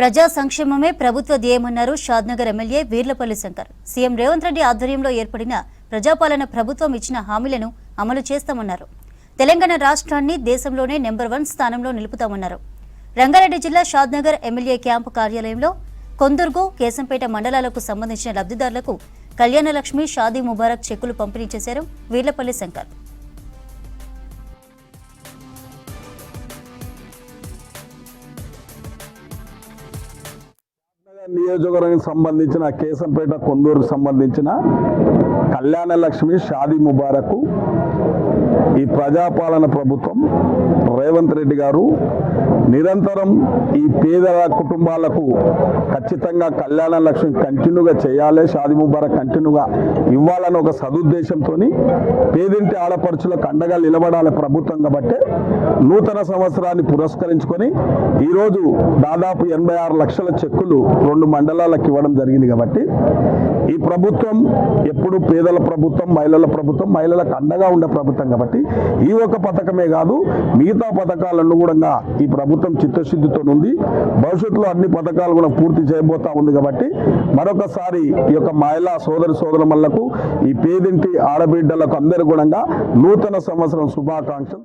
ప్రజా సంక్షేమమే ప్రభుత్వ ధ్యేయమన్నారు షాద్నగర్ ఎమ్మెల్యే వీర్లపల్లి శంకర్. సీఎం రేవంత్ రెడ్డి ఆధ్వర్యంలో ఏర్పడిన ప్రజాపాలన ప్రభుత్వం ఇచ్చిన హామీలను అమలు చేస్తామన్నారు. తెలంగాణ రాష్ట్రాన్ని దేశంలోనే నెంబర్ 1 స్థానంలో నిలుపుతామన్నారు. రంగారెడ్డి జిల్లా షాద్నగర్ ఎమ్మెల్యే క్యాంపు కార్యాలయంలో కొందుర్గు, కేశంపేట మండలాలకు సంబంధించిన లబ్ధిదారులకు కళ్యాణలక్ష్మి, షాదీ ముబారక్ చెక్కులు పంపిణీ చేశారు వీర్లపల్లి శంకర్. నియోజకవర్గానికి సంబంధించిన కేశంపేట, కొందూరుకు సంబంధించిన కళ్యాణలక్ష్మి, షాదీ ముబారక్ ఈ ప్రజాపాలన ప్రభుత్వం రేవంత్ రెడ్డి గారు నిరంతరం ఈ పేద కుటుంబాలకు ఖచ్చితంగా కళ్యాణలక్ష్మి కంటిన్యూగా చేయాలి, షాదీ ముబారక్ కంటిన్యూగా ఇవ్వాలని ఒక సదుద్దేశంతో పేదింటి ఆడపడుచులకు అండగా నిలబడాలి ప్రభుత్వం. కాబట్టి నూతన సంవత్సరాన్ని పురస్కరించుకొని ఈరోజు దాదాపు 86 లక్షల చెక్కులు 2 మండలాలకు ఇవ్వడం జరిగింది. కాబట్టి ఈ ప్రభుత్వం ఎప్పుడు పేదల ప్రభుత్వం, మహిళల ప్రభుత్వం, మహిళలకు అండగా ఉండే ప్రభుత్వం. కాబట్టి ఈ ఒక పథకమే కాదు, మిగతా పథకాలను కూడా ఈ ప్రభుత్వం చిత్తశుద్ధితో ఉంది. భవిష్యత్తులో అన్ని పథకాలు కూడా పూర్తి చేయబోతా ఉంది. కాబట్టి మరొకసారి ఈ యొక్క మహిళా సోదరులకు, ఈ పేదింటి ఆడబిడ్డలకు అందరూ కూడా నూతన సంవత్సరం శుభాకాంక్షలు.